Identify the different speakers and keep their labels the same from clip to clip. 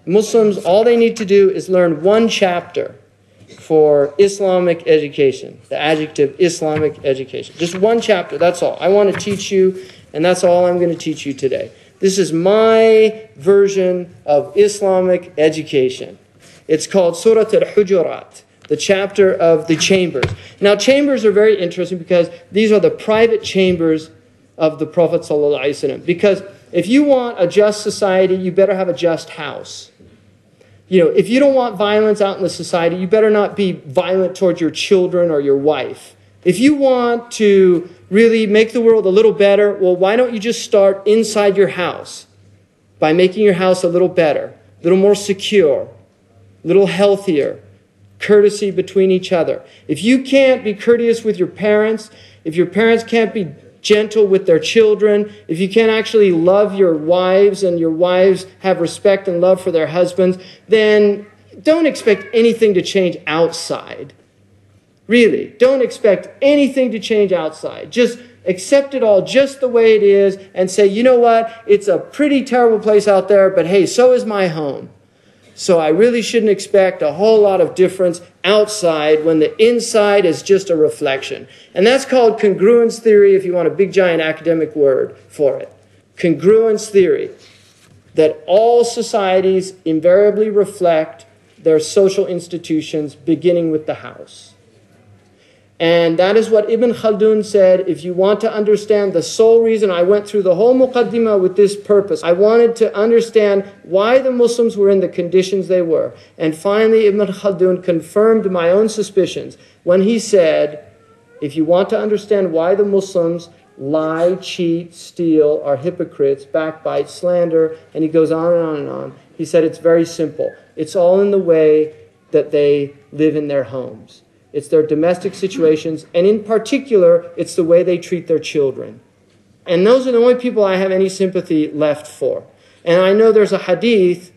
Speaker 1: Muslims, all they need to do is learn one chapter for Islamic education, the adjective Islamic education. Just one chapter, that's all. I want to teach you, and that's all I'm going to teach you today. This is my version of Islamic education. It's called Surah Al-Hujurat, the chapter of the chambers. Now, chambers are very interesting because these are the private chambers of the Prophet ﷺ. Because if you want a just society, you better have a just house. You know, if you don't want violence out in the society, you better not be violent towards your children or your wife. If you want to really make the world a little better, well, why don't you just start inside your house by making your house a little better, a little more secure, a little healthier, courtesy between each other. If you can't be courteous with your parents, if your parents can't be gentle with their children, if you can't actually love your wives and your wives have respect and love for their husbands, then don't expect anything to change outside. Really, don't expect anything to change outside. Just accept it all just the way it is and say, you know what, it's a pretty terrible place out there, but hey, so is my home. So I really shouldn't expect a whole lot of difference outside when the inside is just a reflection. And that's called congruence theory, if you want a big giant academic word for it. Congruence theory. That all societies invariably reflect their social institutions beginning with the house. And that is what Ibn Khaldun said. If you want to understand the sole reason, I went through the whole muqaddimah with this purpose. I wanted to understand why the Muslims were in the conditions they were. And finally, Ibn Khaldun confirmed my own suspicions when he said, if you want to understand why the Muslims lie, cheat, steal, are hypocrites, backbite, slander, and he goes on and on and on, he said it's very simple. It's all in the way that they live in their homes. It's their domestic situations, and in particular, it's the way they treat their children. And those are the only people I have any sympathy left for. And I know there's a hadith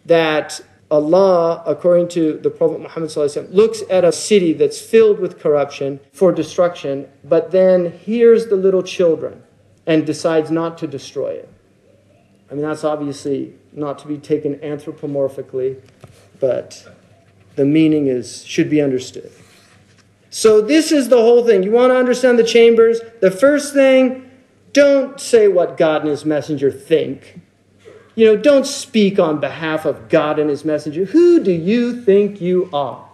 Speaker 1: that Allah, according to the Prophet Muhammad ﷺ, looks at a city that's filled with corruption for destruction, but then hears the little children and decides not to destroy it. I mean, that's obviously not to be taken anthropomorphically, but the meaning should be understood. So this is the whole thing. You want to understand the chambers? The first thing, don't say what God and His messenger think. You know, don't speak on behalf of God and His messenger. Who do you think you are?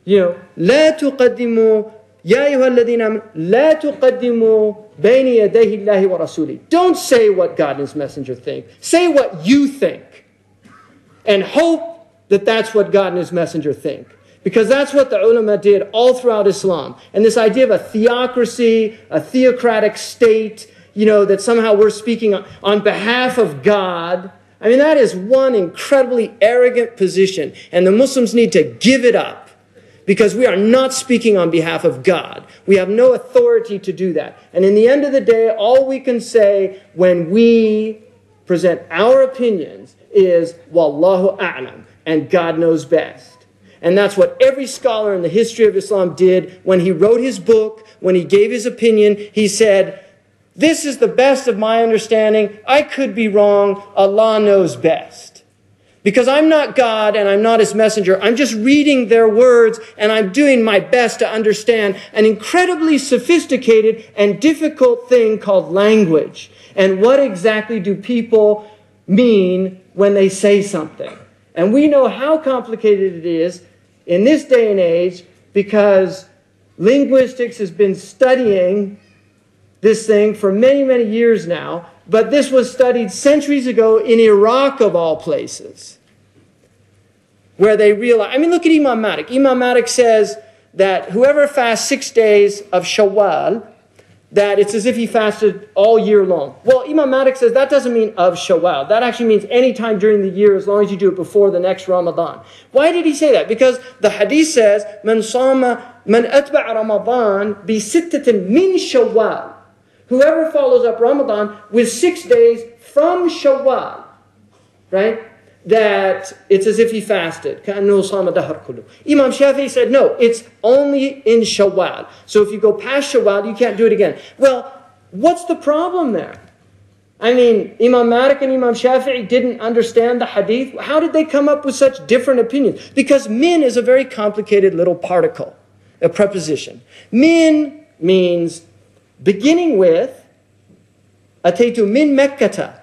Speaker 1: You know, لا تقدموا يا أيها الذين آمنوا لا تقدموا بين يدي الله ورسوله. Don't say what God and His messenger think. Say what you think. And hope that that's what God and His messenger think. Because that's what the ulama did all throughout Islam. And this idea of a theocracy, a theocratic state, you know, that somehow we're speaking on behalf of God. I mean, that is one incredibly arrogant position. And the Muslims need to give it up. Because we are not speaking on behalf of God. We have no authority to do that. And in the end of the day, all we can say when we present our opinions is, Wallahu a'lam, and God knows best. And that's what every scholar in the history of Islam did when he wrote his book, when he gave his opinion. He said, this is the best of my understanding. I could be wrong. Allah knows best. Because I'm not God and I'm not His messenger. I'm just reading their words and I'm doing my best to understand an incredibly sophisticated and difficult thing called language. And what exactly do people mean when they say something? And we know how complicated it is in this day and age because linguistics has been studying this thing for many, many years now. But this was studied centuries ago in Iraq, of all places, where they realized, I mean, look at Imam Malik. Imam Malik says that whoever fasts 6 days of Shawwal, that it's as if he fasted all year long. Well, Imam Malik says that doesn't mean of Shawwal. That actually means any time during the year as long as you do it before the next Ramadan. Why did he say that? Because the hadith says, Man atba'a Ramadan bi sittatin min Shawwal. Whoever follows up Ramadan with 6 days from Shawwal, right? That it's as if he fasted. Imam Shafi'i said, no, it's only in Shawwal. So if you go past Shawwal, you can't do it again. Well, what's the problem there? I mean, Imam Malik and Imam Shafi'i didn't understand the hadith. How did they come up with such different opinions? Because min is a very complicated little particle, a preposition. Min means beginning with, ataytu min Mekkata,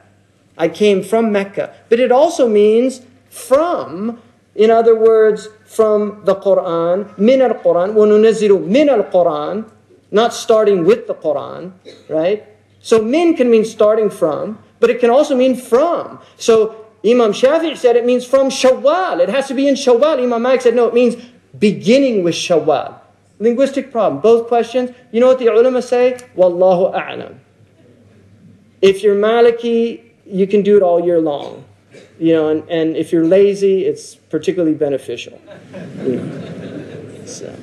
Speaker 1: I came from Mecca. But it also means from, in other words, from the Quran, min al-Quran, wa nunazzilu min al-Quran, not starting with the Quran, right? So min can mean starting from, but it can also mean from. So Imam Shafi'i said it means from Shawwal. It has to be in Shawwal. Imam Malik said no, it means beginning with Shawwal. Linguistic problem. Both questions. You know what the ulama say? Wallahu a'lam. If you're Maliki, you can do it all year long. You know, and if you're lazy, it's particularly beneficial. You know. So.